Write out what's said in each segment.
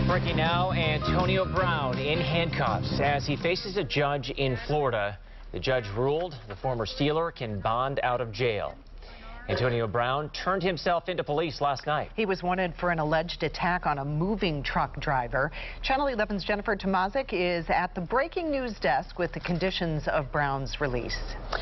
Breaking now, Antonio Brown in handcuffs as he faces a judge in Florida. The judge ruled the former Steeler can bond out of jail. Antonio Brown turned himself into police last night. He was wanted for an alleged attack on a moving truck driver. Channel 11's Jennifer Tomazik is at the breaking news desk with the conditions of Brown's release.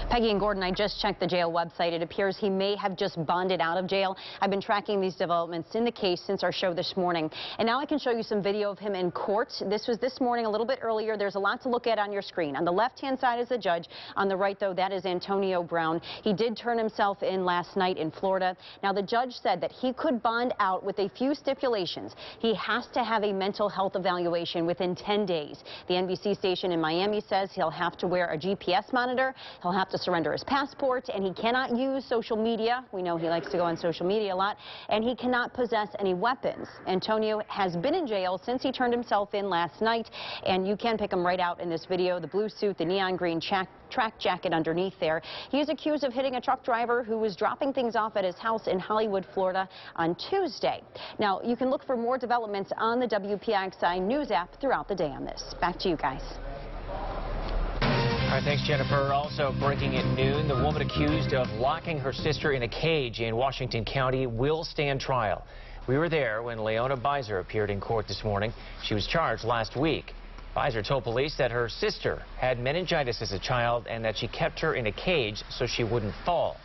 Peggy and Gordon, I just checked the jail website. It appears he may have just bonded out of jail. I've been tracking these developments in the case since our show this morning. And now I can show you some video of him in court. This was this morning, a little bit earlier. There's a lot to look at on your screen. On the left-hand side is the judge. On the right, though, that is Antonio Brown. He did turn himself in last night in Florida. Now, the judge said that he could bond out with a few stipulations. He has to have a mental health evaluation within 10 days. The NBC station in Miami says he'll have to wear a GPS monitor, he'll have to surrender his passport, and he cannot use social media. We know he likes to go on social media a lot, and he cannot possess any weapons. Antonio has been in jail since he turned himself in last night, and you can pick him right out in this video. The blue suit, the neon green track jacket underneath there. He is accused of hitting a truck driver who was dropping things off at his house in Hollywood, Florida on Tuesday. Now, you can look for more developments on the WPXI News app throughout the day on this. Back to you guys. All right, thanks, Jennifer. Also breaking at noon, the woman accused of locking her sister in a cage in Washington County will stand trial. We were there when Leona Beiser appeared in court this morning. She was charged last week. Beiser told police that her sister had meningitis as a child and that she kept her in a cage so she wouldn't fall.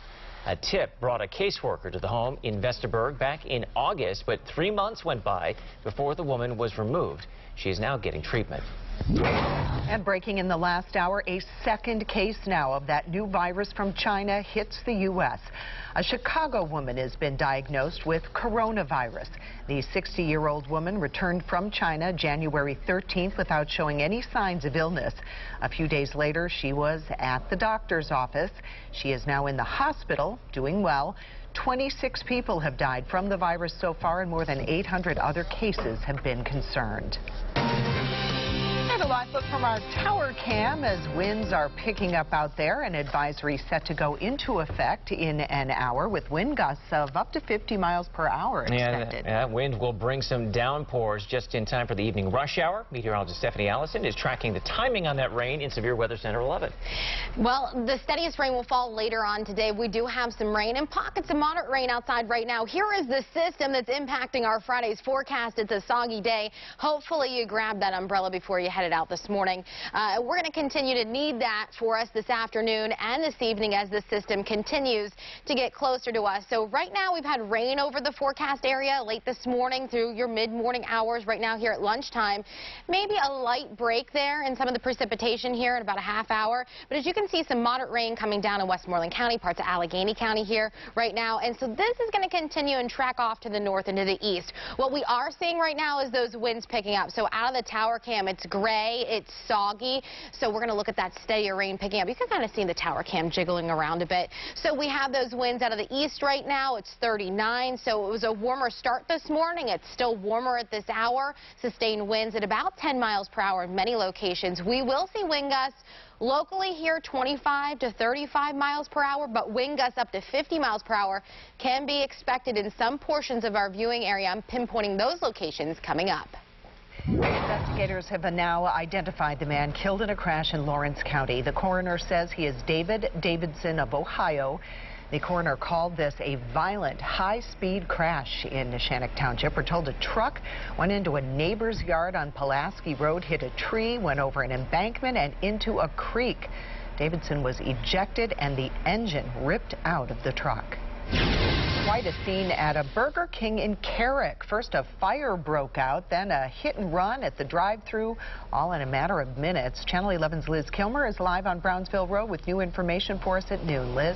A tip brought a caseworker to the home in Pittsburgh back in August, but 3 months went by before the woman was removed. She is now getting treatment. And breaking in the last hour, a second case now of that new virus from China hits the U.S. A Chicago woman has been diagnosed with coronavirus. The 60-year-old woman returned from China January 13th without showing any signs of illness. A few days later, she was at the doctor's office. She is now in the hospital, doing well. 26 people have died from the virus so far, and more than 800 other cases have been confirmed. And a live look from our tower cam as winds are picking up out there. An advisory set to go into effect in an hour with wind gusts of up to 50 miles per hour expected. Yeah, that wind will bring some downpours just in time for the evening rush hour. Meteorologist Stephanie Allison is tracking the timing on that rain in Severe Weather Center 11. Well, the steadiest rain will fall later on today. We do have some rain and pockets of moderate rain outside right now. Here is the system that's impacting our Friday's forecast. It's a soggy day. Hopefully you grab that umbrella before you head out this morning. We're going to continue to need that for us this afternoon and this evening as the system continues to get closer to us. So right now we've had rain over the forecast area late this morning through your mid-morning hours right now here at lunchtime. Maybe a light break there in some of the precipitation here in about a half hour. But as you can see, some moderate rain coming down in Westmoreland County, parts of Allegheny County here right now. And so this is going to continue and track off to the north and to the east. What we are seeing right now is those winds picking up. So out of the tower cam, it's gray. It's soggy, so we're going to look at that steadier rain picking up. You can kind of see the tower cam jiggling around a bit. So we have those winds out of the east right now. It's 39, so it was a warmer start this morning. It's still warmer at this hour. Sustained winds at about 10 miles per hour in many locations. We will see wind gusts locally here 25 to 35 miles per hour, but wind gusts up to 50 miles per hour can be expected in some portions of our viewing area. I'm pinpointing those locations coming up. Investigators have now identified the man killed in a crash in Lawrence County. The coroner says he is David Davidson of Ohio. The coroner called this a violent, high-speed crash in Neshannock Township. We're told a truck went into a neighbor's yard on Pulaski Road, hit a tree, went over an embankment, and into a creek. Davidson was ejected, and the engine ripped out of the truck. Quite a scene at a Burger King in Carrick. First, a fire broke out, then a hit and run at the drive-thru, all in a matter of minutes. Channel 11's Liz Kilmer is live on Brownsville Road with new information for us at noon. Liz?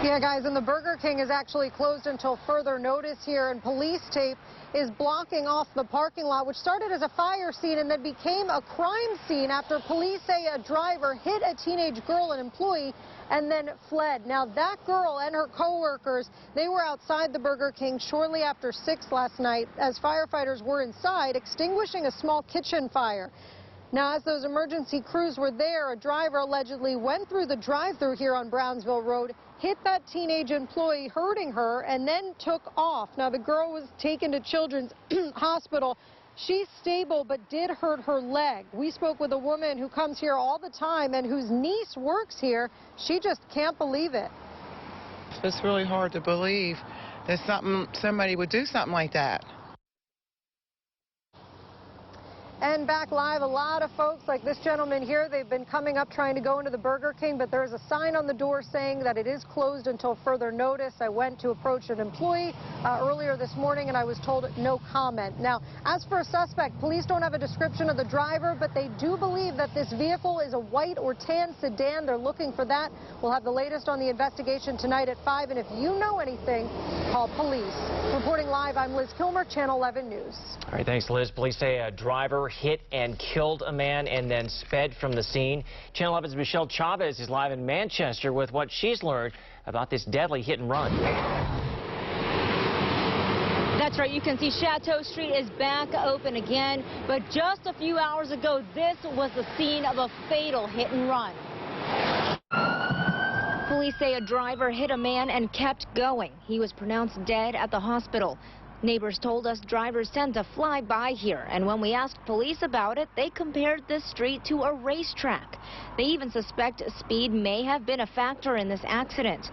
Yeah, guys, and the Burger King is actually closed until further notice here, and police tape is blocking off the parking lot, which started as a fire scene and then became a crime scene after police say a driver hit a teenage girl, an employee, and then fled. Now, that girl and her co-workers, they were outside the Burger King shortly after 6 last night as firefighters were inside extinguishing a small kitchen fire. Now, as those emergency crews were there, a driver allegedly went through the drive-thru here on Brownsville Road, hit that teenage employee, hurting her, and then took off. Now, the girl was taken to Children's Hospital. She's stable, but did hurt her leg. We spoke with a woman who comes here all the time and whose niece works here. She just can't believe it. It's really hard to believe that somebody would do something like that. And back live, a lot of folks like this gentleman here, they've been coming up trying to go into the Burger King, but there's a sign on the door saying that it is closed until further notice. I went to approach an employee earlier this morning and I was told no comment. Now, as for a suspect, police don't have a description of the driver, but they do believe that this vehicle is a white or tan sedan. They're looking for that. We'll have the latest on the investigation tonight at 5, and if you know anything, call police. Reporting live, I'm Liz Kilmer, Channel 11 News. All right, thanks, Liz. Police say a driver hit and killed a man and then sped from the scene. Channel 11's Michelle Chavez is live in Manchester with what she's learned about this deadly hit and run. That's right. You can see Chateau Street is back open again, but just a few hours ago, this was the scene of a fatal hit and run. Police say a driver hit a man and kept going. He was pronounced dead at the hospital. Neighbors told us drivers tend to fly by here, and when we asked police about it, they compared this street to a racetrack. They even suspect speed may have been a factor in this accident.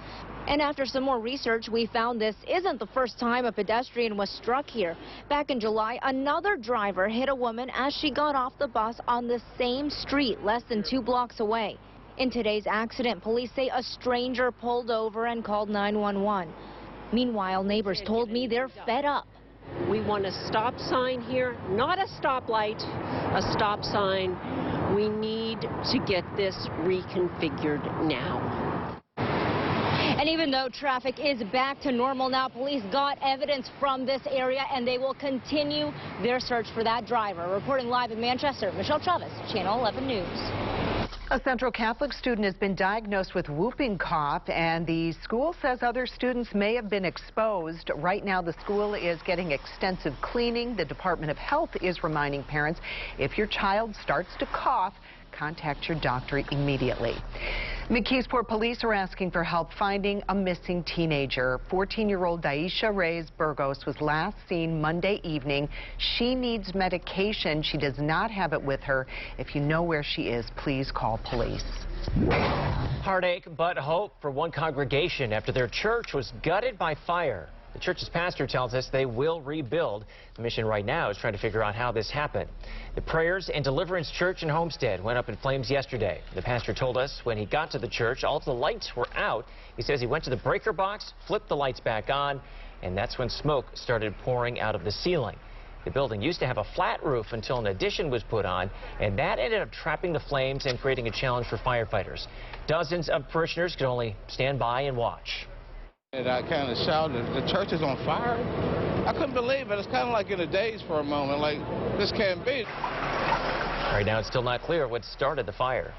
And after some more research, we found this isn't the first time a pedestrian was struck here. Back in July, another driver hit a woman as she got off the bus on the same street less than 2 blocks away. In today's accident, police say a stranger pulled over and called 911. Meanwhile, neighbors told me they're fed up. We want a stop sign here, not a stoplight, a stop sign. We need to get this reconfigured now. And even though traffic is back to normal now, police got evidence from this area and they will continue their search for that driver. Reporting live in Manchester, Michelle Chavez, Channel 11 News. A Central Catholic student has been diagnosed with whooping cough, and the school says other students may have been exposed. Right now, the school is getting extensive cleaning. The Department of Health is reminding parents, if your child starts to cough, contact your doctor immediately. McKeesport police are asking for help finding a missing teenager. 14-year-old Daisha Reyes Burgos was last seen Monday evening. She needs medication. She does not have it with her. If you know where she is, please call police. Heartache but hope for one congregation after their church was gutted by fire. The church's pastor tells us they will rebuild. The mission right now is trying to figure out how this happened. The Prayers and Deliverance Church in Homestead went up in flames yesterday. The pastor told us when he got to the church, all of the lights were out. He says he went to the breaker box, flipped the lights back on, and that's when smoke started pouring out of the ceiling. The building used to have a flat roof until an addition was put on, and that ended up trapping the flames and creating a challenge for firefighters. Dozens of parishioners could only stand by and watch. And I kind of shouted, the church is on fire? I couldn't believe it. It's kind of like in a daze for a moment, like, this can't be. Right now, it's still not clear what started the fire.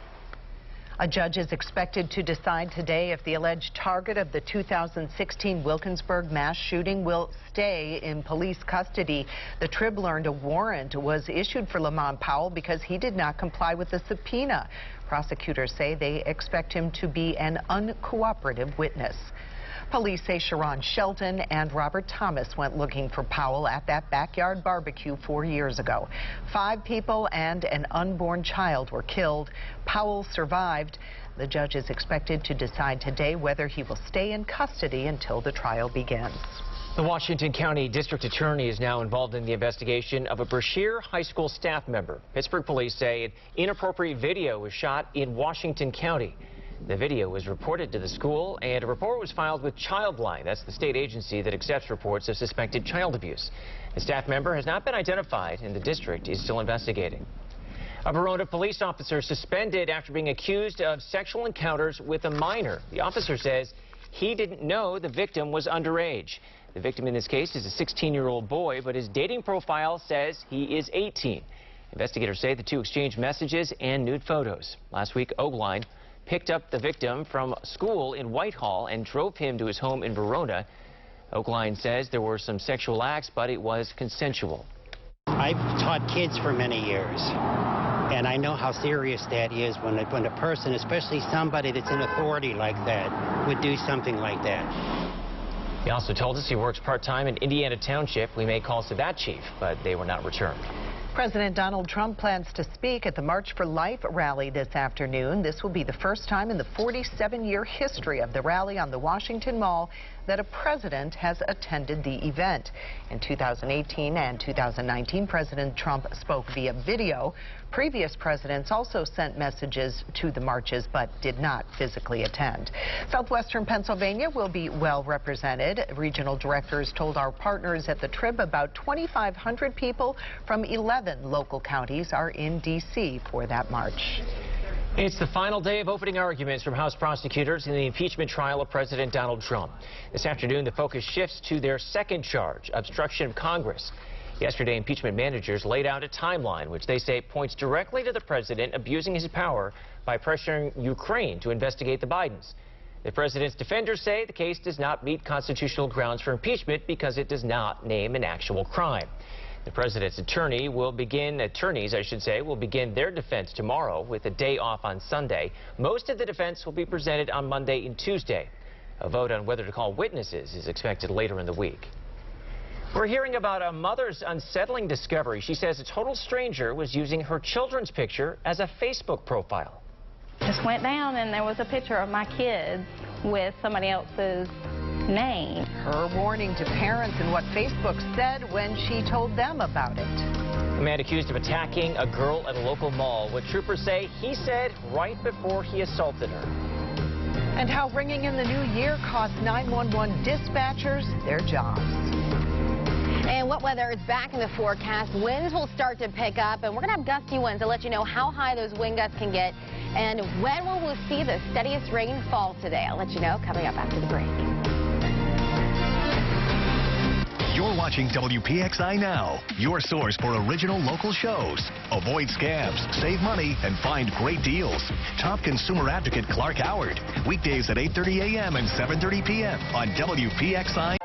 A judge is expected to decide today if the alleged target of the 2016 Wilkinsburg mass shooting will stay in police custody. The Trib learned a warrant was issued for Lamont Powell because he did not comply with the subpoena. Prosecutors say they expect him to be an uncooperative witness. Police say Sharon Shelton and Robert Thomas went looking for Powell at that backyard barbecue 4 years ago. 5 people and an unborn child were killed. Powell survived. The judge is expected to decide today whether he will stay in custody until the trial begins. The Washington County District Attorney is now involved in the investigation of a Brashear High School staff member. Pittsburgh police say an inappropriate video was shot in Washington County. The video was reported to the school, and a report was filed with Childline. That's the state agency that accepts reports of suspected child abuse. The staff member has not been identified, and the district is still investigating. A Verona police officer suspended after being accused of sexual encounters with a minor. The officer says he didn't know the victim was underage. The victim in this case is a 16-year-old boy, but his dating profile says he is 18. Investigators say the two exchanged messages and nude photos. Last week, Oakline picked up the victim from school in Whitehall and drove him to his home in Verona. Oakline says there were some sexual acts, but it was consensual. I've taught kids for many years. And I know how serious that is when a person, especially somebody that's in authority like that, would do something like that. He also told us he works part-time in Indiana Township. We made calls to that chief, but they were not returned. President Donald Trump plans to speak at the March for Life rally this afternoon. This will be the first time in the 47-year history of the rally on the Washington Mall that a president has attended the event. In 2018 and 2019, President Trump spoke via video. Previous presidents also sent messages to the marches but did not physically attend. Southwestern Pennsylvania will be well represented. Regional directors told our partners at the Trib about 2,500 people from 11 local counties are in D.C. for that march. It's the final day of opening arguments from House prosecutors in the impeachment trial of President Donald Trump. This afternoon, the focus shifts to their second charge, obstruction of Congress. Yesterday, impeachment managers laid out a timeline which they say points directly to the president abusing his power by pressuring Ukraine to investigate the Bidens. The president's defenders say the case does not meet constitutional grounds for impeachment because it does not name an actual crime. The president's attorneys, I should say, will begin their defense tomorrow with a day off on Sunday. Most of the defense will be presented on Monday and Tuesday. A vote on whether to call witnesses is expected later in the week. We're hearing about a mother's unsettling discovery. She says a total stranger was using her children's picture as a Facebook profile. Just went down and there was a picture of my kids with somebody else's name. Her warning to parents and what Facebook said when she told them about it. A man accused of attacking a girl at a local mall. What troopers say he said right before he assaulted her. And how ringing in the new year cost 911 dispatchers their jobs. And what weather is back in the forecast. Winds will start to pick up, and we're going to have gusty winds to let you know how high those wind gusts can get and when will we see the steadiest rain fall today. I'll let you know coming up after the break. You're watching WPXI Now, your source for original local shows. Avoid scams, save money, and find great deals. Top consumer advocate Clark Howard. Weekdays at 8:30 a.m. and 7:30 p.m. on WPXI.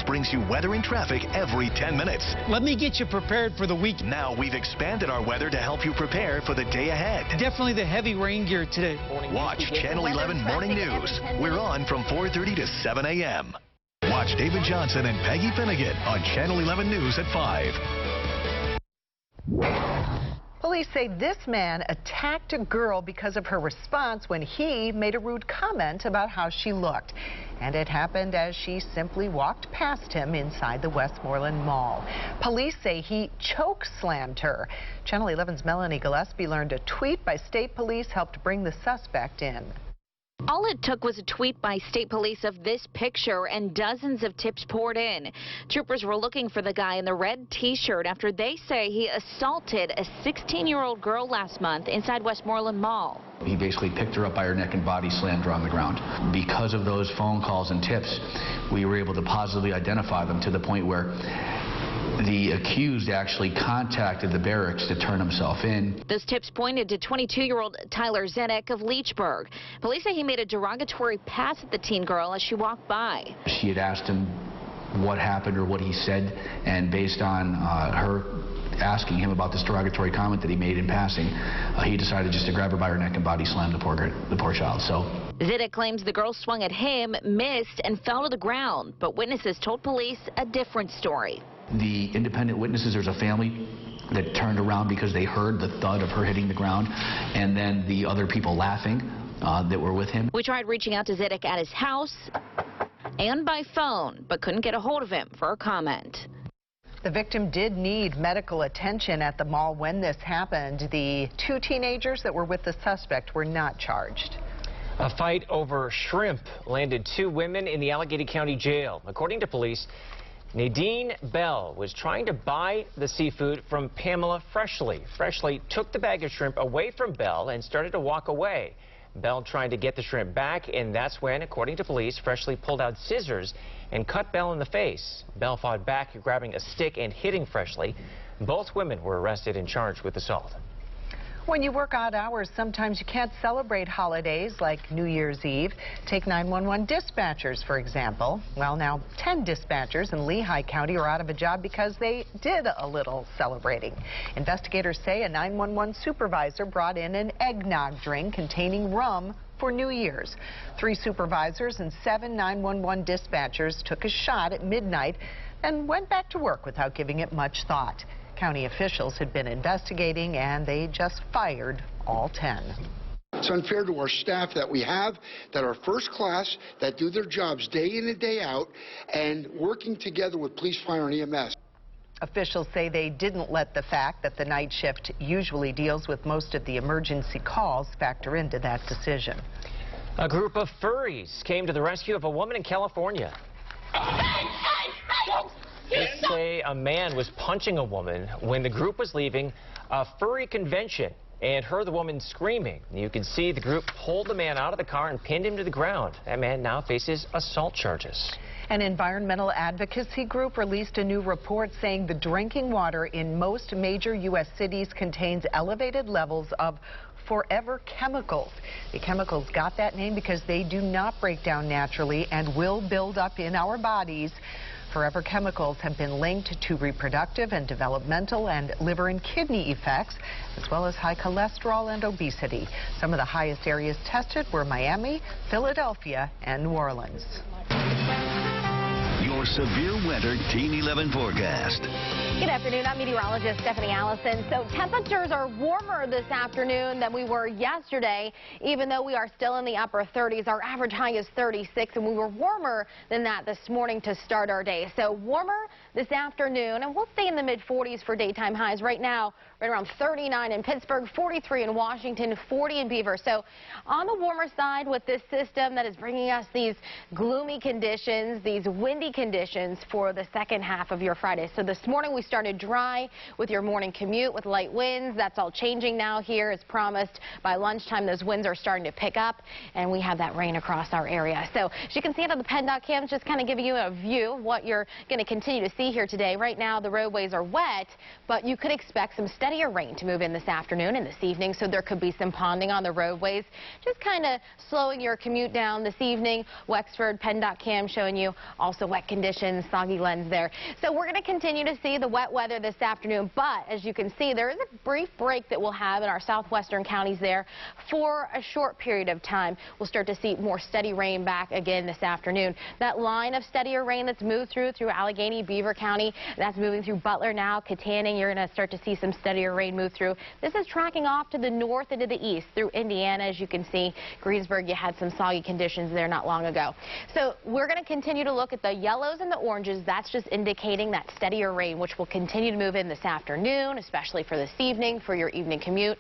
Brings you weather and traffic every 10 minutes. Let me get you prepared for the week. Now we've expanded our weather to help you prepare for the day ahead. Definitely the heavy rain gear today. Watch Channel 11 Morning News. We're on from 4:30 to 7 a.m. Watch David Johnson and Peggy Finnegan on Channel 11 News at 5. Police say this man attacked a girl because of her response when he made a rude comment about how she looked. And it happened as she simply walked past him inside the Westmoreland Mall. Police say he choke slammed her. Channel 11's Melanie Gillespie learned a tweet by state police helped bring the suspect in. All it took was a tweet by state police of this picture, and dozens of tips poured in. Troopers were looking for the guy in the red T-shirt after they say he assaulted a 16-year-old girl last month inside Westmoreland Mall. He basically picked her up by her neck and body, slammed her on the ground. Because of those phone calls and tips, we were able to positively identify them to the point where the accused actually contacted the barracks to turn himself in. Those tips pointed to 22-year-old Tyler Zedek of Leechburg. Police say he made a derogatory pass at the teen girl as she walked by. She had asked him what happened or what he said, and based on her asking him about this derogatory comment that he made in passing, he decided just to grab her by her neck and body slam the poor child. So Zedek claims the girl swung at him, missed, and fell to the ground, but witnesses told police a different story. The independent witnesses, there's a family that turned around because they heard the thud of her hitting the ground, and then the other people laughing that were with him. We tried reaching out to Zedek at his house and by phone, but couldn't get a hold of him for a comment. The victim did need medical attention at the mall when this happened. The two teenagers that were with the suspect were not charged. A fight over shrimp landed two women in the Allegheny County Jail. According to police, Nadine Bell was trying to buy the seafood from Pamela Freshly. Freshly took the bag of shrimp away from Bell and started to walk away. Bell tried to get the shrimp back, and that's when, according to police, Freshly pulled out scissors and cut Bell in the face. Bell fought back, grabbing a stick and hitting Freshly. Both women were arrested and charged with assault. When you work odd hours, sometimes you can't celebrate holidays like New Year's Eve. Take 911 dispatchers, for example. Well, now 10 dispatchers in Lehigh County are out of a job because they did a little celebrating. Investigators say a 911 supervisor brought in an eggnog drink containing rum for New Year's. 3 supervisors and 7 911 dispatchers took a shot at midnight and went back to work without giving it much thought. County officials had been investigating, and they just fired all 10. It's unfair to our staff that we have, that are first class, that do their jobs day in and day out, and working together with police, fire, and EMS. Officials say they didn't let the fact that the night shift usually deals with most of the emergency calls factor into that decision. A group of furries came to the rescue of a woman in California. They say a man was punching a woman when the group was leaving a furry convention and heard the woman screaming. You can see the group pulled the man out of the car and pinned him to the ground. That man now faces assault charges. An environmental advocacy group released a new report saying the drinking water in most major U.S. cities contains elevated levels of forever chemicals. The chemicals got that name because they do not break down naturally and will build up in our bodies. Forever chemicals have been linked to reproductive and developmental and liver and kidney effects, as well as high cholesterol and obesity. Some of the highest areas tested were Miami, Philadelphia, and New Orleans. Your severe weather Team 11 forecast. Good afternoon. I'm meteorologist Stephanie Allison. So temperatures are warmer this afternoon than we were yesterday, even though we are still in the upper 30s. Our average high is 36, and we were warmer than that this morning to start our day. So warmer this afternoon, and we'll stay in the mid-40s for daytime highs. Right now, right around 39 in Pittsburgh, 43 in Washington, 40 in Beaver. So on the warmer side with this system that is bringing us these gloomy conditions, these windy conditions for the second half of your Friday. So this morning we started dry with your morning commute with light winds. That's all changing now here as promised. By lunchtime, those winds are starting to pick up, and we have that rain across our area. So as you can see it on the PennDOT cams, just kind of giving you a view of what you're going to continue to see here today. Right now, the roadways are wet, but you could expect some steadier rain to move in this afternoon and this evening, so there could be some ponding on the roadways. Just kind of slowing your commute down this evening. Wexford PennDOT cam showing you also wet conditions, soggy lens there. So we're going to continue to see the wet weather this afternoon, but as you can see, there is a brief break that we'll have in our southwestern counties there for a short period of time. We'll start to see more steady rain back again this afternoon. That line of steadier rain that's moved through Allegheny, Beaver, Beaver County. That's moving through Butler now. Katanning, you're going to start to see some steadier rain move through. This is tracking off to the north and to the east through Indiana. As you can see, Greensburg, you had some soggy conditions there not long ago. So we're going to continue to look at the yellows and the oranges. That's just indicating that steadier rain, which will continue to move in this afternoon, especially for this evening, for your evening commute.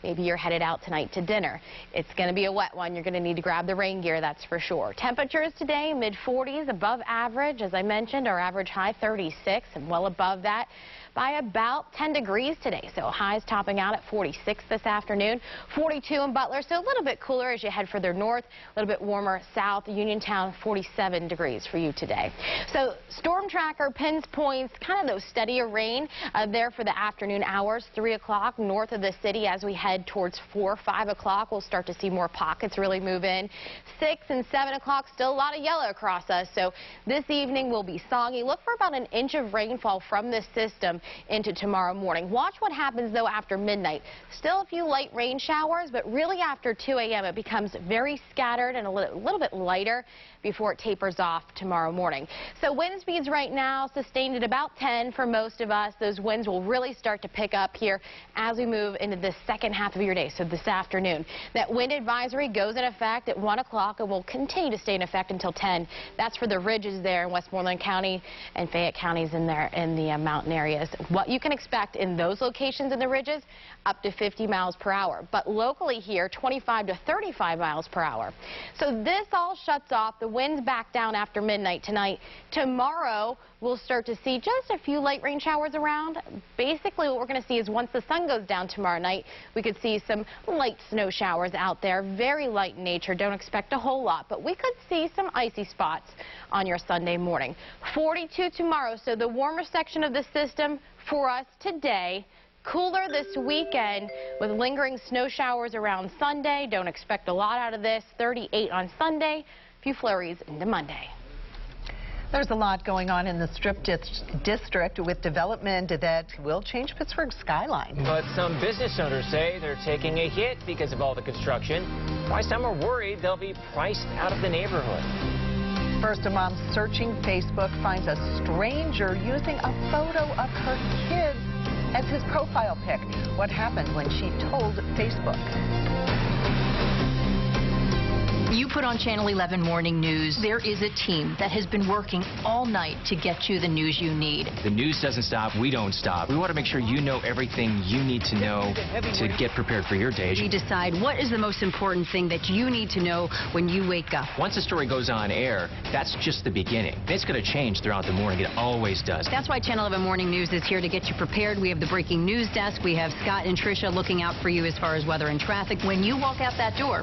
Maybe you're headed out tonight to dinner. It's going to be a wet one. You're going to need to grab the rain gear, that's for sure. Temperatures today, mid-40s, above average. As I mentioned, our average high 36 and well above that by about 10 degrees today. So highs topping out at 46 this afternoon, 42 in Butler, so a little bit cooler as you head further north, a little bit warmer south. Uniontown, 47 degrees for you today. So storm tracker pins points, kind of those steadier rain there for the afternoon hours, 3 o'clock north of the city. As we head towards 4, 5 o'clock, we'll start to see more pockets really move in. 6 and 7 o'clock, still a lot of yellow across us. So this evening will be soggy. Look for about an inch of rainfall from this system into tomorrow morning. Watch what happens, though, after midnight. Still a few light rain showers, but really after 2 a.m. it becomes very scattered and a little bit lighter before it tapers off tomorrow morning. So wind speeds right now sustained at about 10 for most of us. Those winds will really start to pick up here as we move into the second half of your day, so this afternoon. That wind advisory goes in effect at 1 o'clock and will continue to stay in effect until 10. That's for the ridges there in Westmoreland County and Fayette counties in there in the mountain areas. What you can expect in those locations in the ridges, up to 50 miles per hour. But locally here, 25 to 35 miles per hour. So this all shuts off. The winds back down after midnight tonight. Tomorrow, we'll start to see just a few light rain showers around. Basically, what we're going to see is once the sun goes down tomorrow night, we could see some light snow showers out there. Very light in nature. Don't expect a whole lot, but we could see some icy spots on your Sunday morning. 42 tomorrow, so the warmer section of the system for us today. Cooler this weekend with lingering snow showers around Sunday. Don't expect a lot out of this. 38 on Sunday, a few flurries into Monday. There's a lot going on in the Strip District with development that will change Pittsburgh's skyline. But some business owners say they're taking a hit because of all the construction. Why some are worried they'll be priced out of the neighborhood. First, a mom searching Facebook finds a stranger using a photo of her kids as his profile pic. What happened when she told Facebook? You put on Channel 11 Morning News. There is a team that has been working all night to get you the news you need. The news doesn't stop. We don't stop. We want to make sure you know everything you need to know to get prepared for your day. We decide what is the most important thing that you need to know when you wake up. Once a story goes on air, that's just the beginning. It's going to change throughout the morning. It always does. That's why Channel 11 Morning News is here to get you prepared. We have the breaking news desk. We have Scott and Tricia looking out for you as far as weather and traffic. When you walk out that door,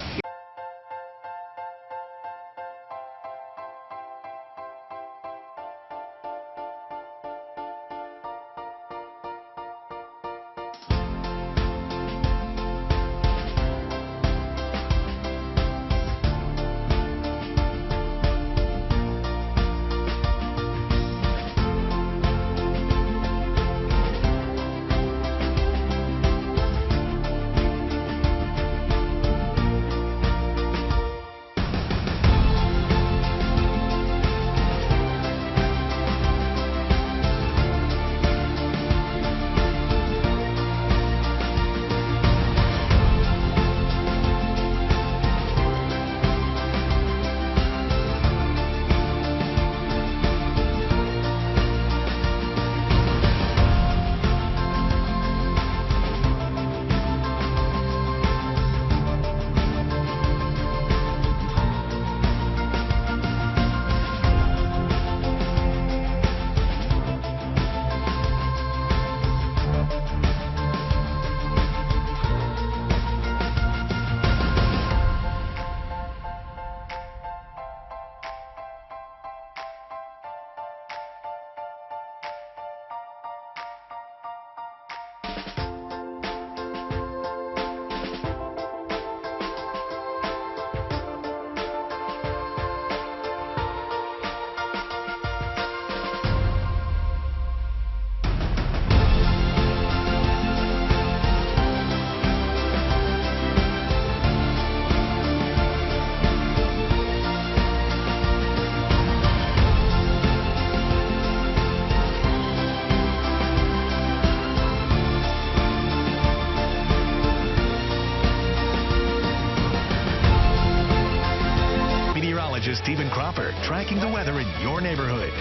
Stephen Cropper, tracking the weather in your neighborhood.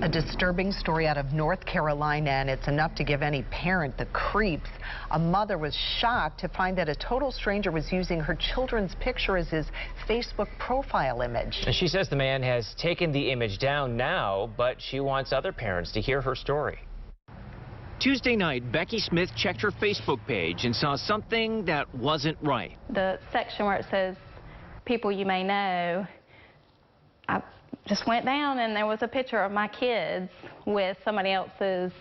A disturbing story out of North Carolina, and it's enough to give any parent the creeps. A mother was shocked to find that a total stranger was using her children's picture as his Facebook profile image. And she says the man has taken the image down now, but she wants other parents to hear her story. Tuesday night, Becky Smith checked her Facebook page and saw something that wasn't right. The section where it says people you may know, I just went down and there was a picture of my kids with somebody else's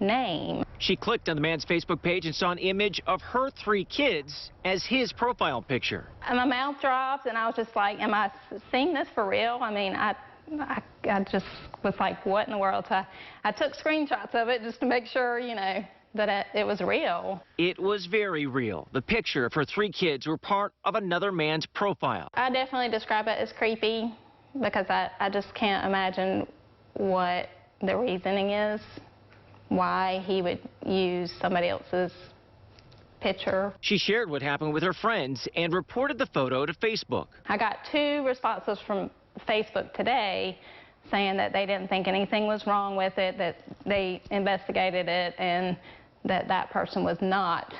name. She clicked on the man's Facebook page and saw an image of her 3 kids as his profile picture. And my mouth dropped and I was just like, am I seeing this for real? I mean, I just was like, what in the world? So I took screenshots of it just to make sure, you know, that it was real. It was very real. The picture of her 3 kids were part of another man's profile. I definitely describe it as creepy because I just can't imagine what the reasoning is, why he would use somebody else's picture. She shared what happened with her friends and reported the photo to Facebook. I got 2 responses from Facebook today saying that they didn't think anything was wrong with it, that they investigated it, and that that person was not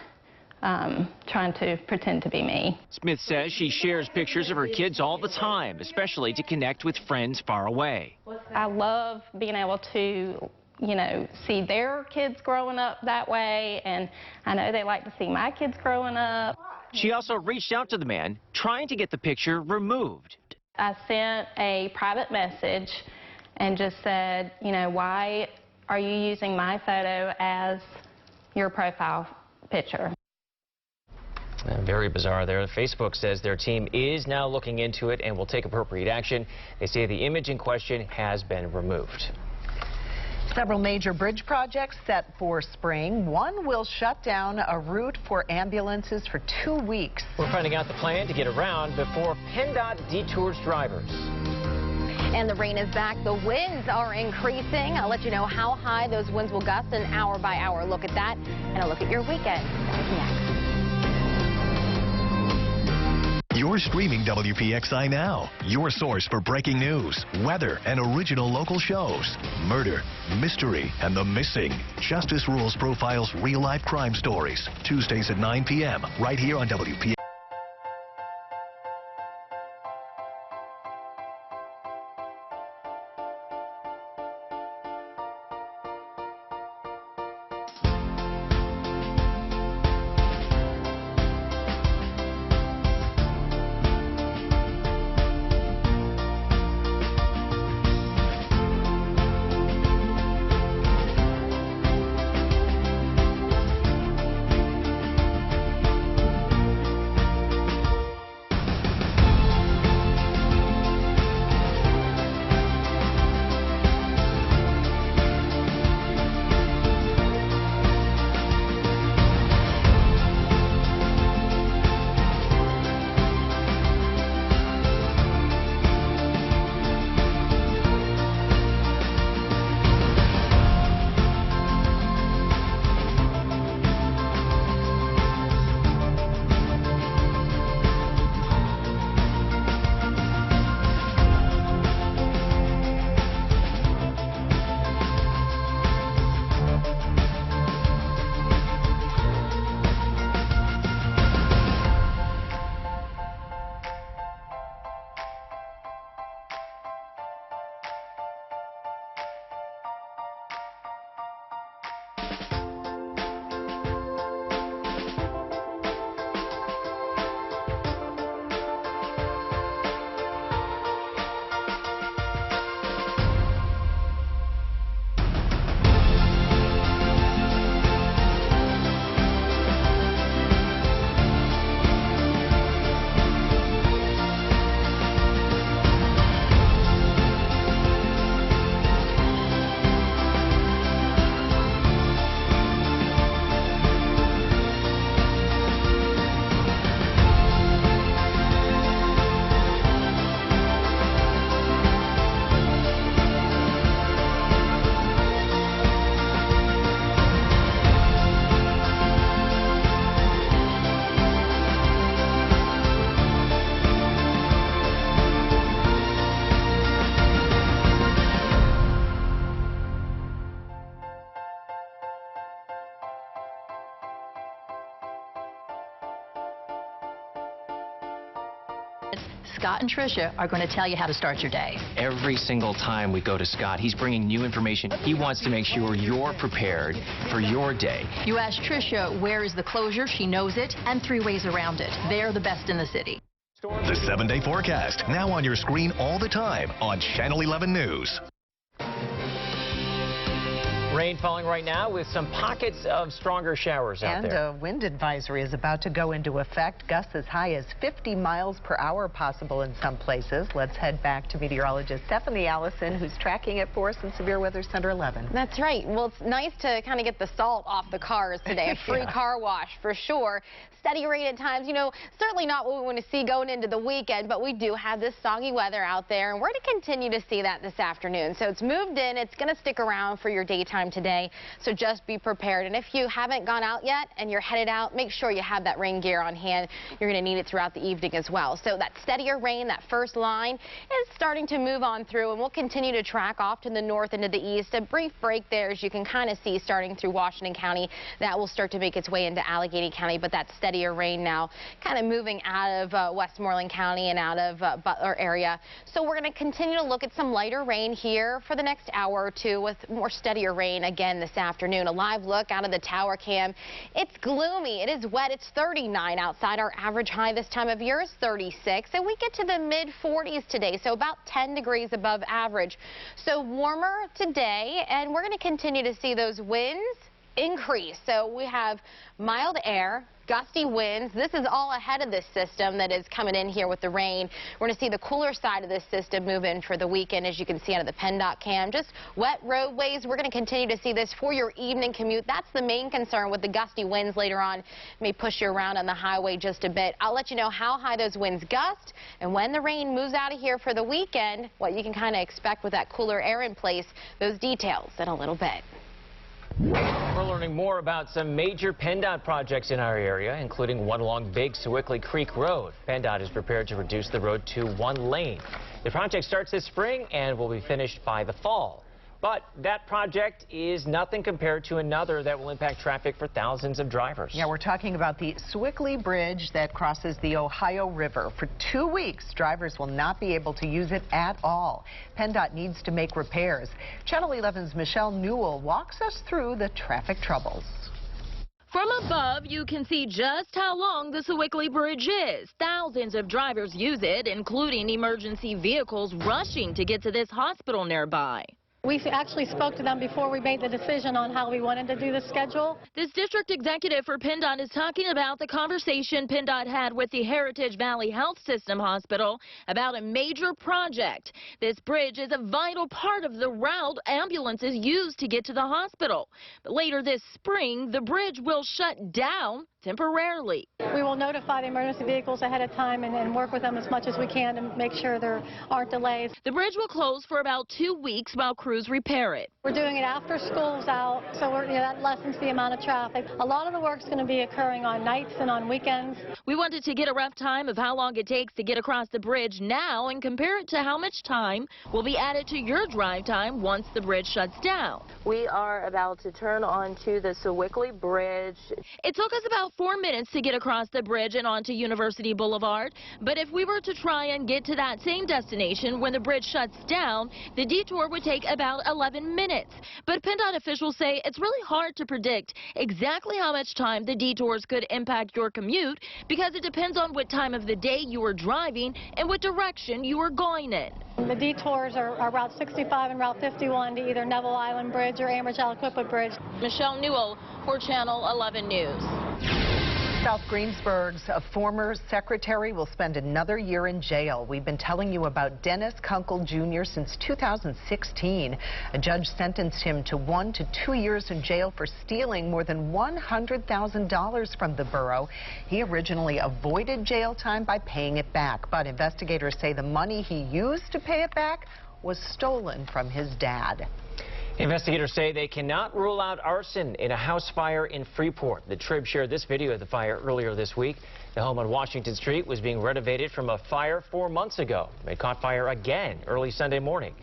trying to pretend to be me. Smith says she shares pictures of her kids all the time, especially to connect with friends far away. I love being able to, you know, see their kids growing up that way, and I know they like to see my kids growing up. She also reached out to the man, trying to get the picture removed. I sent a private message and just said, you know, why are you using my photo as your profile picture? Very bizarre there. Facebook says their team is now looking into it and will take appropriate action. They say the image in question has been removed. Several major bridge projects set for spring. One will shut down a route for ambulances for 2 weeks. We're finding out the plan to get around before PennDOT detours drivers. And the rain is back. The winds are increasing. I'll let you know how high those winds will gust, an hour-by-hour look at that, and a look at your weekend. That's next. You're streaming WPXI Now, your source for breaking news, weather, and original local shows. Murder, mystery, and the missing. Justice Rules profiles real-life crime stories. Tuesdays at 9 p.m. right here on WPXI. Scott and Tricia are going to tell you how to start your day. Every single time we go to Scott, he's bringing new information. He wants to make sure you're prepared for your day. You ask Tricia where is the closure, she knows it, and 3 ways around it. They're the best in the city. The 7-day forecast, now on your screen all the time on Channel 11 News. Rain falling right now with some pockets of stronger showers out there. And a wind advisory is about to go into effect. Gusts as high as 50 miles per hour possible in some places. Let's head back to meteorologist Stephanie Allison, who's tracking it for us in Severe Weather Center 11. That's right. Well, it's nice to kind of get the salt off the cars today. A free car wash for sure. Steady rain at times, you know, certainly not what we want to see going into the weekend, but we do have this soggy weather out there, and we're going to continue to see that this afternoon. So it's moved in. It's going to stick around for your daytime today, so just be prepared. And if you haven't gone out yet and you're headed out, make sure you have that rain gear on hand. You're going to need it throughout the evening as well. So that steadier rain, that first line, is starting to move on through, and we'll continue to track off to the north and to the east. A brief break there, as you can kind of see, starting through Washington County. That will start to make its way into Allegheny County, but that steadier rain now kind of moving out of Westmoreland County and out of Butler area. So we're going to continue to look at some lighter rain here for the next hour or two, with more steadier rain again this afternoon. A live look out of the tower cam. It's gloomy. It is wet. It's 39 outside. Our average high this time of year is 36, and we get to the mid-40s today, so about 10 degrees above average. So warmer today, and we're going to continue to see those winds increase. So we have mild air, gusty winds. This is all ahead of this system that is coming in here with the rain. We're going to see the cooler side of this system move in for the weekend, as you can see out of the PennDOT cam. Just wet roadways. We're going to continue to see this for your evening commute. That's the main concern with the gusty winds later on. May push you around on the highway just a bit. I'll let you know how high those winds gust, and when the rain moves out of here for the weekend, what you can kind of expect with that cooler air in place. Those details in a little bit. We're learning more about some major PennDOT projects in our area, including one along Big Sewickley Creek Road. PennDOT is prepared to reduce the road to 1 lane. The project starts this spring and will be finished by the fall. But that project is nothing compared to another that will impact traffic for thousands of drivers. Yeah, we're talking about the Sewickley Bridge that crosses the Ohio River. For 2 weeks, drivers will not be able to use it at all. PennDOT needs to make repairs. Channel 11's Michelle Newell walks us through the traffic troubles. From above, you can see just how long the Sewickley Bridge is. Thousands of drivers use it, including emergency vehicles rushing to get to this hospital nearby. We actually spoke to them before we made the decision on how we wanted to do the schedule. This district executive for PennDOT is talking about the conversation PennDOT had with the Heritage Valley Health System Hospital about a major project. This bridge is a vital part of the route ambulances use to get to the hospital. But later this spring, the bridge will shut down temporarily. We will notify the emergency vehicles ahead of time and work with them as much as we can to make sure there aren't delays. The bridge will close for about 2 weeks while crews repair it. We're doing it after school's out, so that lessens the amount of traffic. A lot of the work's going to be occurring on nights and on weekends. We wanted to get a rough time of how long it takes to get across the bridge now and compare it to how much time will be added to your drive time once the bridge shuts down. We are about to turn onto the Sewickley Bridge. It took us about 4 minutes to get across the bridge and onto University Boulevard, but if we were to try and get to that same destination when the bridge shuts down, the detour would take about 11 minutes. But PennDOT officials say it's really hard to predict exactly how much time the detours could impact your commute because it depends on what time of the day you are driving and what direction you are going in. The detours are Route 65 and Route 51 to either Neville Island Bridge or Ambridge-Aliquippa Bridge. Michelle Newell for Channel 11 News. South Greensburg's former secretary will spend another year in jail. We've been telling you about Dennis Kunkel Jr. since 2016. A judge sentenced him to 1 to 2 years in jail for stealing more than $100,000 from the borough. He originally avoided jail time by paying it back, but investigators say the money he used to pay it back was stolen from his dad. Investigators say they cannot rule out arson in a house fire in Freeport. The Trib shared this video of the fire earlier this week. The home on Washington Street was being renovated from a fire 4 months ago. It caught fire again early Sunday morning.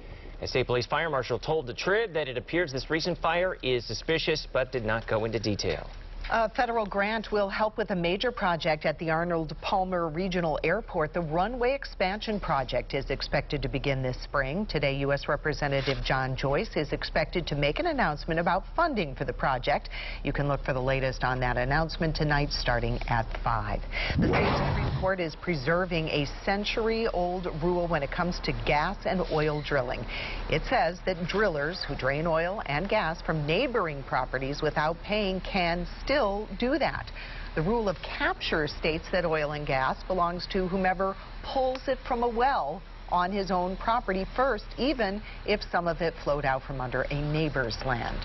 A state police fire marshal told the Trib that it appears this recent fire is suspicious but did not go into detail. A federal grant will help with a major project at the Arnold Palmer Regional Airport. The runway expansion project is expected to begin this spring. Today, U.S. Representative John Joyce is expected to make an announcement about funding for the project. You can look for the latest on that announcement tonight starting at 5. The state Supreme Court is preserving a century-old rule when it comes to gas and oil drilling. It says that drillers who drain oil and gas from neighboring properties without paying can still do that. The rule of capture states that oil and gas belongs to whomever pulls it from a well on his own property first, even if some of it flowed out from under a neighbor's land.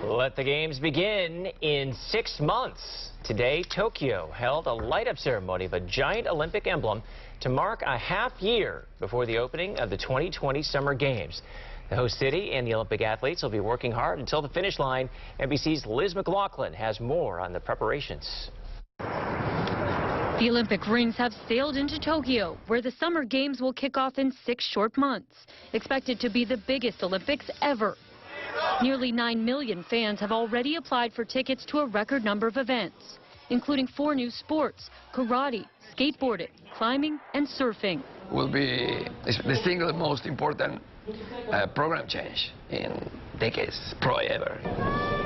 Let the games begin in 6 months. Today, Tokyo held a light-up ceremony of a giant Olympic emblem to mark a half year before the opening of the 2020 Summer Games. The host city and the Olympic athletes will be working hard until the finish line. NBC's Liz McLaughlin has more on the preparations. The Olympic rings have sailed into Tokyo, where the Summer Games will kick off in 6 short months, expected to be the biggest Olympics ever. Nearly 9 million fans have already applied for tickets to a record number of events, including 4 new sports: karate, skateboarding, climbing, and surfing. Will be the single most important program change in decades, probably ever.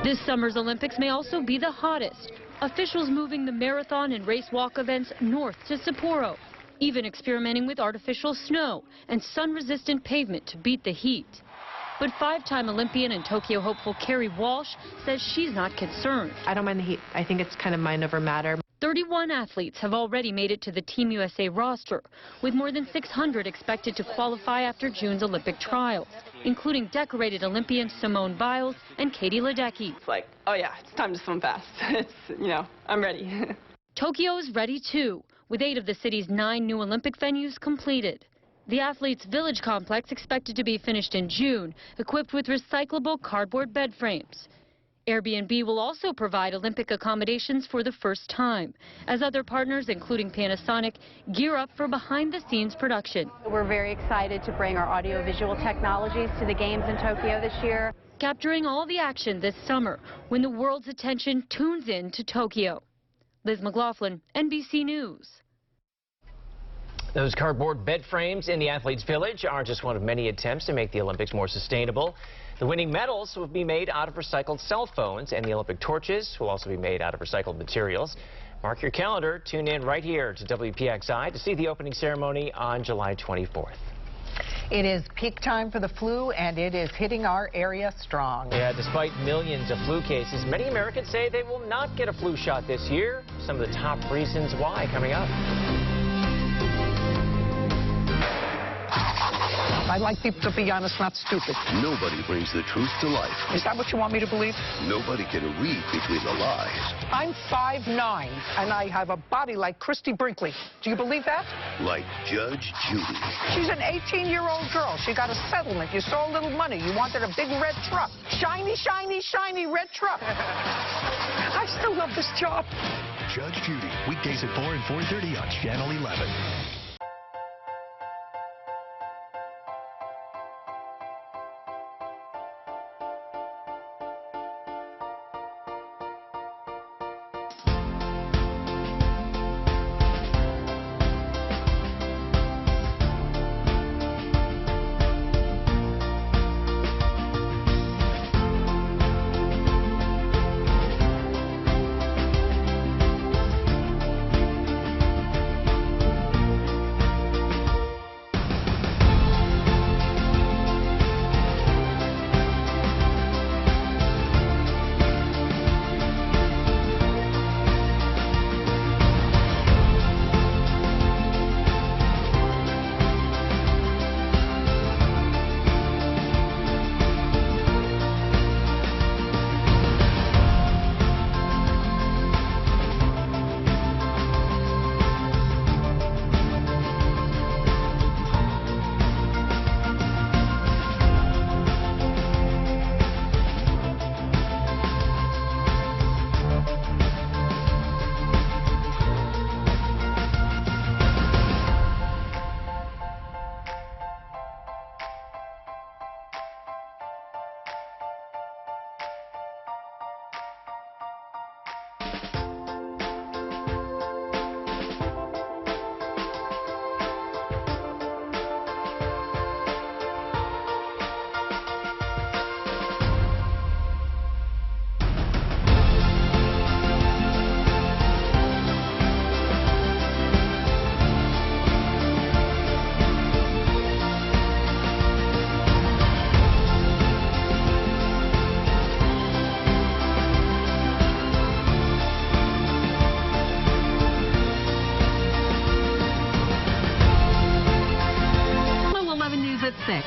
This summer's Olympics may also be the hottest. Officials moving the marathon and race walk events north to Sapporo, even experimenting with artificial snow and sun-resistant pavement to beat the heat. But 5-time Olympian and Tokyo hopeful Carrie Walsh says she's not concerned. I don't mind the heat. I think it's kind of mind over matter. 31 athletes have already made it to the Team USA roster, with more than 600 expected to qualify after June's Olympic trials, including decorated Olympians Simone Biles and Katie Ledecky. It's like, oh yeah, it's time to swim fast. I'm ready. Tokyo is ready too, with 8 of the city's 9 new Olympic venues completed. The Athletes Village complex expected to be finished in June, equipped with recyclable cardboard bed frames. Airbnb will also provide Olympic accommodations for the first time, as other partners, including Panasonic, gear up for behind-the-scenes production. We're very excited to bring our audiovisual technologies to the Games in Tokyo this year. Capturing all the action this summer when the world's attention tunes in to Tokyo. Liz McLaughlin, NBC News. Those cardboard bed frames in the Athletes Village are just one of many attempts to make the Olympics more sustainable. The winning medals will be made out of recycled cell phones, and the Olympic torches will also be made out of recycled materials. Mark your calendar. Tune in right here to WPXI to see the opening ceremony on July 24th. It is peak time for the flu, and it is hitting our area strong. Yeah, despite millions of flu cases, many Americans say they will not get a flu shot this year. Some of the top reasons why coming up. I like people to be honest, not stupid. Nobody brings the truth to life. Is that what you want me to believe? Nobody can read between the lies. I'm 5'9", and I have a body like Christy Brinkley. Do you believe that? Like Judge Judy. She's an 18-year-old girl. She got a settlement. You saw a little money. You wanted a big red truck. Shiny, shiny, shiny red truck. I still love this job. Judge Judy, weekdays at 4 and 4:30 on Channel 11.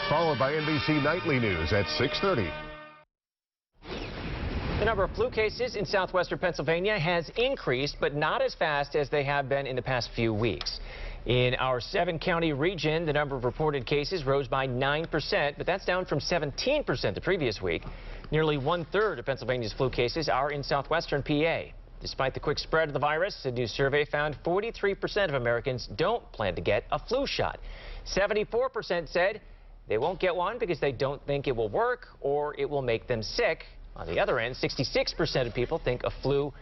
followed by NBC Nightly News at 6:30. The number of flu cases in southwestern Pennsylvania has increased, but not as fast as they have been in the past few weeks. In our 7-county region, the number of reported cases rose by 9%, but that's down from 17% the previous week. Nearly 1/3 of Pennsylvania's flu cases are in southwestern PA. Despite the quick spread of the virus, a new survey found 43% of Americans don't plan to get a flu shot. 74% said they won't get one because they don't think it will work or it will make them sick. On the other end, 66% of people think a flu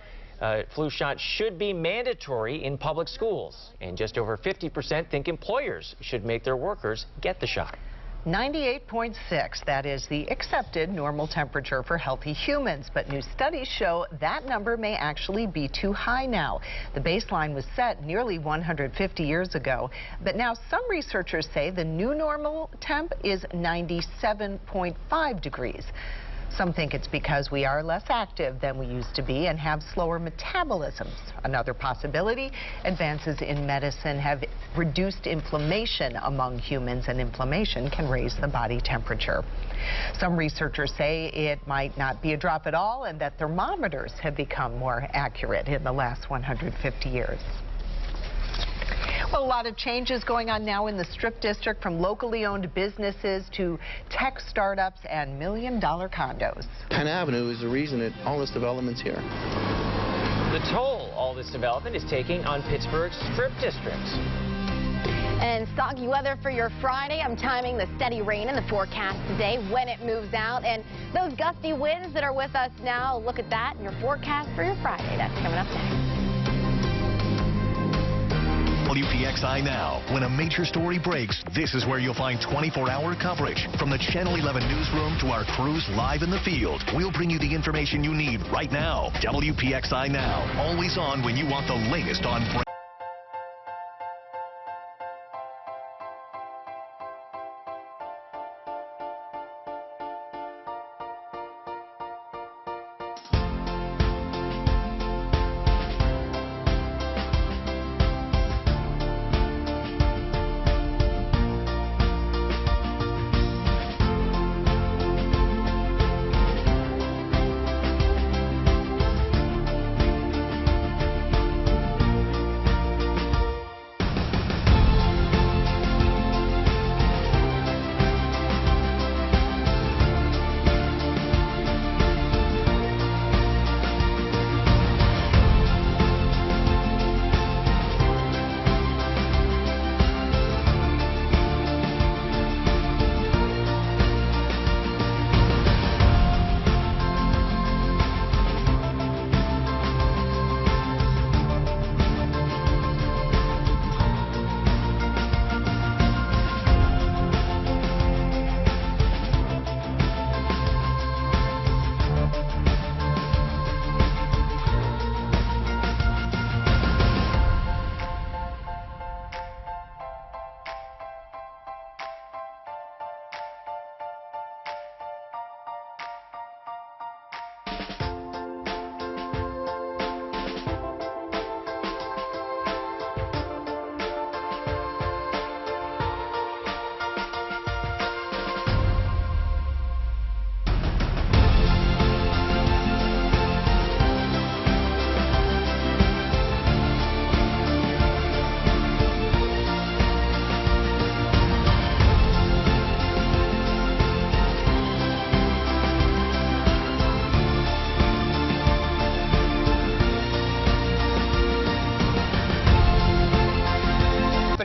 shot should be mandatory in public schools. And just over 50% think employers should make their workers get the shot. 98.6, that is the accepted normal temperature for healthy humans. But new studies show that number may actually be too high now. The baseline was set nearly 150 years ago. But now some researchers say the new normal temp is 97.5 degrees. Some think it's because we are less active than we used to be and have slower metabolisms. Another possibility, advances in medicine have reduced inflammation among humans, and inflammation can raise the body temperature. Some researchers say it might not be a drop at all and that thermometers have become more accurate in the last 150 years. Well, a lot of changes going on now in the Strip District, from locally owned businesses to tech startups and million-dollar condos. Penn Avenue is the reason that all this development's here. The toll all this development is taking on Pittsburgh's Strip District. And soggy weather for your Friday. I'm timing the steady rain in the forecast today when it moves out. And those gusty winds that are with us now, look at that in your forecast for your Friday. That's coming up next. WPXI Now. When a major story breaks, this is where you'll find 24-hour coverage. From the Channel 11 newsroom to our crews live in the field, we'll bring you the information you need right now. WPXI Now. Always on when you want the latest on break.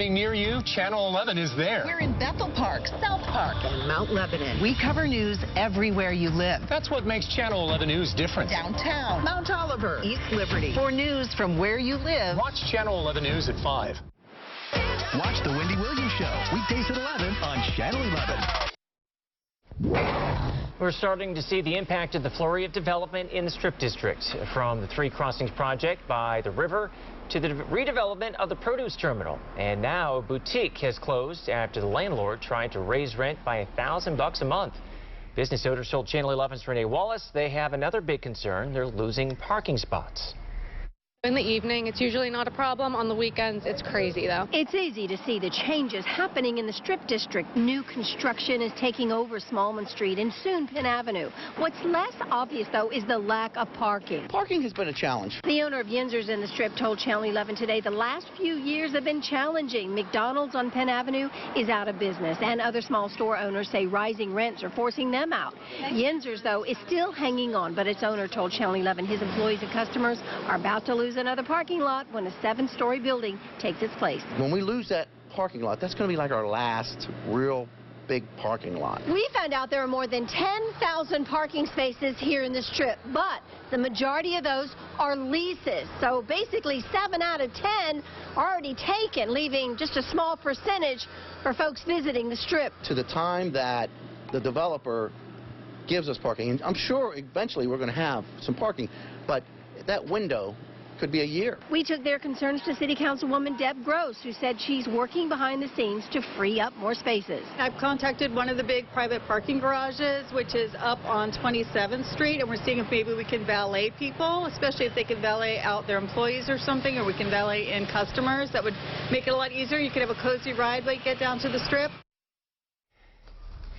Near you, Channel 11 is there. We're in Bethel Park, South Park, and Mount Lebanon. We cover news everywhere you live. That's what makes Channel 11 News different. Downtown, Mount Oliver, East Liberty. For news from where you live, watch Channel 11 News at 5. Watch The Wendy Williams Show, weekdays at 11 on Channel 11. We're starting to see the impact of the flurry of development in the Strip District, from the Three Crossings project by the river to the redevelopment of the produce terminal. And now a boutique has closed after the landlord tried to raise rent by $1,000 a month. Business owners told Channel 11's Renee Wallace they have another big concern. They're losing parking spots. In the evening, it's usually not a problem. On the weekends, it's crazy, though. It's easy to see the changes happening in the Strip District. New construction is taking over Smallman Street and soon Penn Avenue. What's less obvious, though, is the lack of parking. Parking has been a challenge. The owner of Yinzer's in the Strip told Channel 11 today the last few years have been challenging. McDonald's on Penn Avenue is out of business, and other small store owners say rising rents are forcing them out. Yinzer's, though, is still hanging on, but its owner told Channel 11 his employees and customers are about to lose another parking lot when a 7-story building takes its place. When we lose that parking lot, that's going to be like our last real big parking lot. We found out there are more than 10,000 parking spaces here in the Strip, but the majority of those are leases. So basically 7 out of 10 are already taken, leaving just a small percentage for folks visiting the Strip. To the time that the developer gives us parking, and I'm sure eventually we're going to have some parking, but that window could be a year. We took their concerns to City Councilwoman Deb Gross, who said she's working behind the scenes to free up more spaces. I've contacted one of the big private parking garages, which is up on 27th Street, and we're seeing if maybe we can valet people, especially if they can valet out their employees or something, or we can valet in customers. That would make it a lot easier. You could have a cozy ride when you get down to the Strip.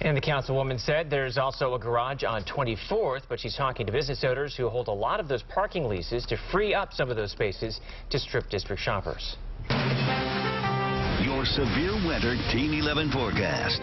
And the councilwoman said there's also a garage on 24th, but she's talking to business owners who hold a lot of those parking leases to free up some of those spaces to Strip District shoppers. Your severe weather Team 11 forecast.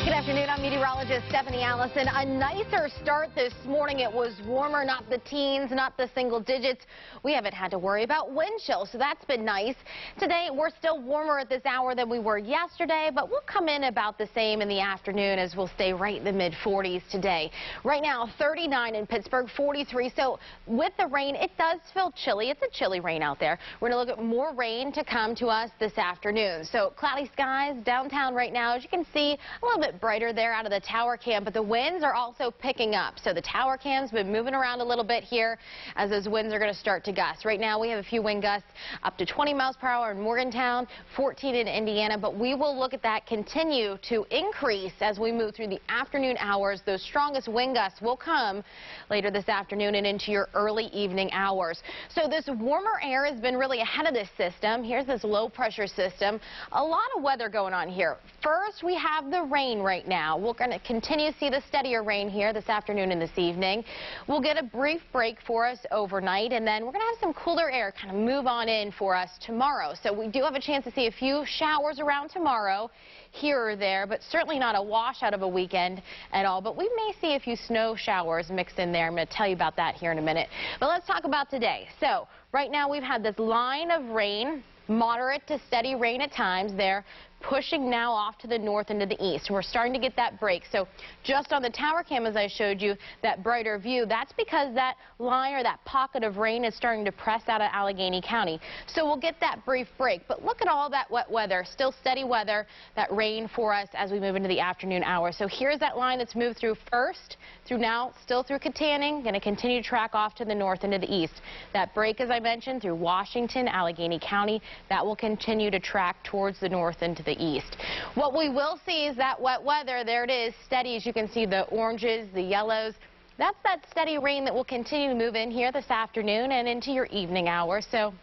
Good afternoon. I'm meteorologist Stephanie Allison. A nicer start this morning. It was warmer, not the teens, not the single digits. We haven't had to worry about wind chill, so that's been nice. Today, we're still warmer at this hour than we were yesterday, but we'll come in about the same in the afternoon as we'll stay right in the mid-40s today. Right now, 39 in Pittsburgh, 43. So with the rain, it does feel chilly. It's a chilly rain out there. We're going to look at more rain to come to us this afternoon. So cloudy skies downtown right now. As you can see, a little bit brighter there out of the tower cam, but the winds are also picking up. So the tower cam's been moving around a little bit here as those winds are going to start to gust. Right now we have a few wind gusts up to 20 miles per hour in Morgantown, 14 in Indiana, but we will look at that continue to increase as we move through the afternoon hours. Those strongest wind gusts will come later this afternoon and into your early evening hours. So this warmer air has been really ahead of this system. Here's this low pressure system. A lot of weather going on here. First, we have the rain right now. We're going to continue to see the steadier rain here this afternoon and this evening. We'll get a brief break for us overnight, and then we're going to have some cooler air kind of move on in for us tomorrow. So we do have a chance to see a few showers around tomorrow, here or there, but certainly not a washout of a weekend at all. But we may see a few snow showers mixed in there. I'm going to tell you about that here in a minute. But let's talk about today. So right now we've had this line of rain, moderate to steady rain at times there, pushing now off to the north and to the east. We're starting to get that break. So just on the tower cam, as I showed you, that brighter view, that's because that line or that pocket of rain is starting to press out of Allegheny County. So we'll get that brief break. But look at all that wet weather, still steady weather, that rain for us as we move into the afternoon hours. So here's that line that's moved through first, through now, still through Katanning, going to continue to track off to the north and to the east. That break, as I mentioned, through Washington, Allegheny County, that will continue to track towards the north and to the east. What we will see is that wet weather. There it is, steady. As you can see, the oranges, the yellows. That's that steady rain that will continue to move in here this afternoon and into your evening hours. So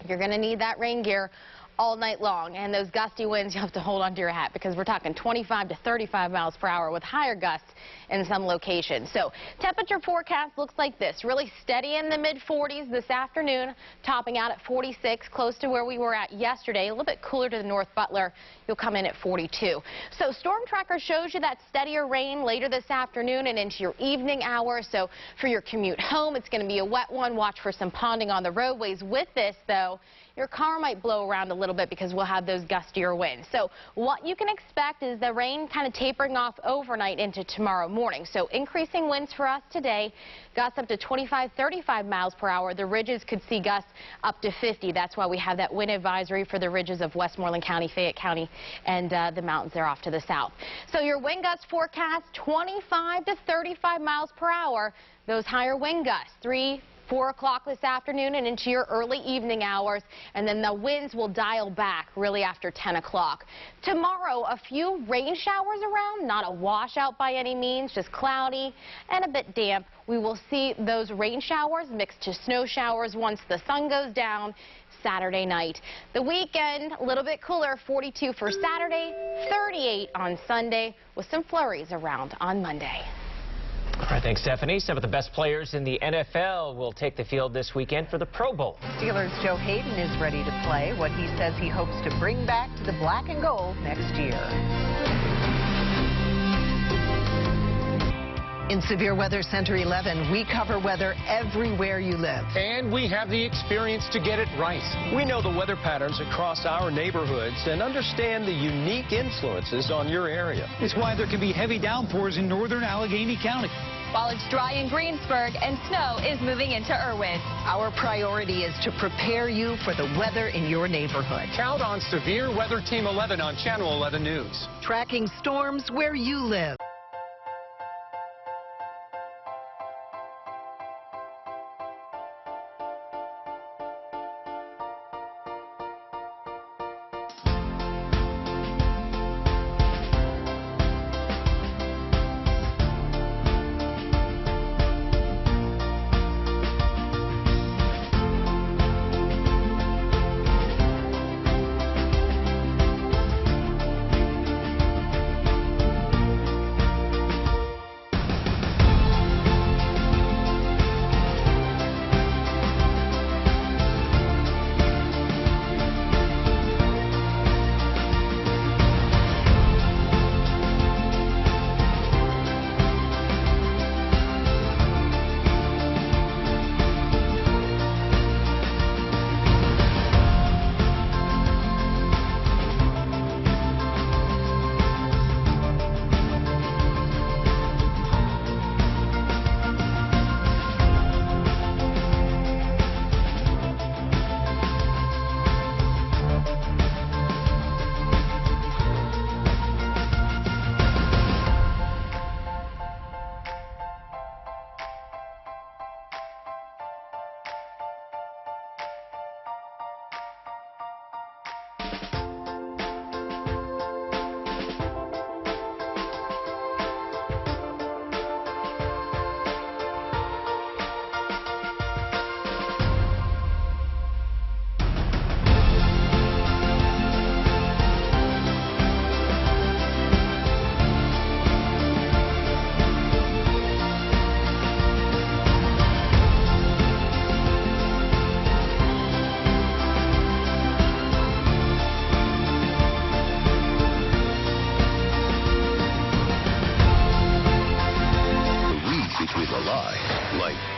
you're going to need that rain gear all night long, and those gusty winds, you have to hold onto your hat because we're talking 25 to 35 miles per hour with higher gusts in some locations. So temperature forecast looks like this, really steady in the mid-40s this afternoon, topping out at 46, close to where we were at yesterday. A little bit cooler to the North Butler. You'll come in at 42. So Storm Tracker shows you that steadier rain later this afternoon and into your evening hours. So for your commute home, it's going to be a wet one. Watch for some ponding on the roadways. With this, though, your car might blow around a little bit because we'll have those gustier winds. So what you can expect is the rain kind of tapering off overnight into tomorrow morning. So increasing winds for us today, gusts up to 25, 35 miles per hour. The ridges could see gusts up to 50. That's why we have that wind advisory for the ridges of Westmoreland County, Fayette County, and the mountains there off to the south. So your wind gust forecast, 25 to 35 miles per hour. Those higher wind gusts, 3, 4 o'clock this afternoon and into your early evening hours, and then the winds will dial back really after 10 o'clock. Tomorrow, a few rain showers around, not a washout by any means, just cloudy and a bit damp. We will see those rain showers mixed to snow showers once the sun goes down Saturday night. The weekend, a little bit cooler, 42 for Saturday, 38 on Sunday, with some flurries around on Monday. All right, thanks, Stephanie. Some of the best players in the NFL will take the field this weekend for the Pro Bowl. Steelers' Joe Hayden is ready to play what he says he hopes to bring back to the black and gold next year. In Severe Weather Center 11, we cover weather everywhere you live. And we have the experience to get it right. We know the weather patterns across our neighborhoods and understand the unique influences on your area. It's why there can be heavy downpours in northern Allegheny County. While it's dry in Greensburg and snow is moving into Irwin. Our priority is to prepare you for the weather in your neighborhood. Count on Severe Weather Team 11 on Channel 11 News. Tracking storms where you live.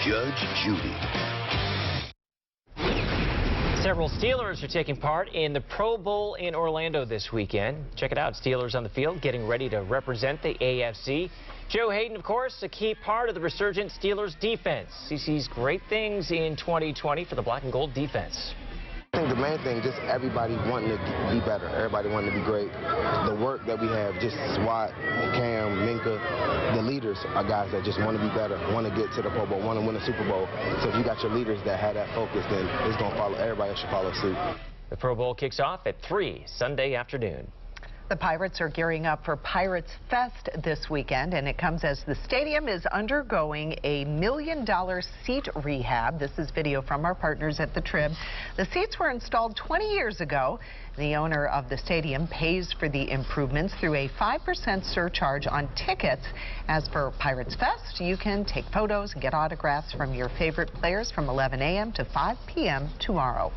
Judge Judy. Several Steelers are taking part in the Pro Bowl in Orlando this weekend. Check it out, Steelers on the field getting ready to represent the AFC. Joe Hayden, of course, a key part of the resurgent Steelers defense. He sees great things in 2020 for the black and gold defense. I think the main thing, just everybody wanting to be better, everybody wanting to be great. The work that we have, just SWAT, Cam, Minka, the leaders are guys that just want to be better, want to get to the Pro Bowl, want to win a Super Bowl. So if you got your leaders that have that focus, then it's going to follow. Everybody else should follow suit. The Pro Bowl kicks off at 3 Sunday afternoon. The Pirates are gearing up for Pirates Fest this weekend, and it comes as the stadium is undergoing a $1 million seat rehab. This is video from our partners at the Trib. The seats were installed 20 years ago. The owner of the stadium pays for the improvements through a 5% surcharge on tickets. As for Pirates Fest, you can take photos and get autographs from your favorite players from 11 a.m. to 5 p.m. tomorrow.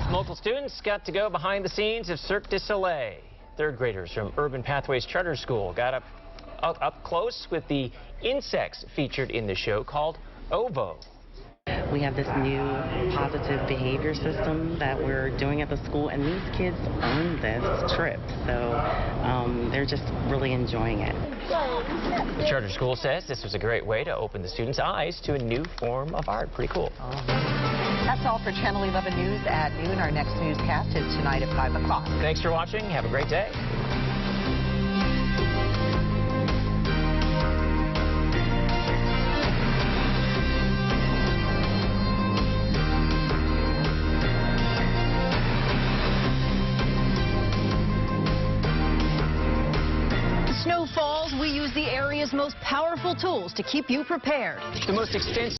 Local students got to go behind the scenes of Cirque du Soleil. Third graders from Urban Pathways Charter School got up close with the insects featured in the show called OVO. We have this new positive behavior system that we're doing at the school, and these kids earned this trip, so they're just really enjoying it. The charter school says this was a great way to open the students' eyes to a new form of art. Pretty cool. That's all for Channel 11 News at noon. Our next newscast is tonight at 5 o'clock. Thanks for watching. Have a great day. snow falls, we use the area's most powerful tools to keep you prepared. The most extensive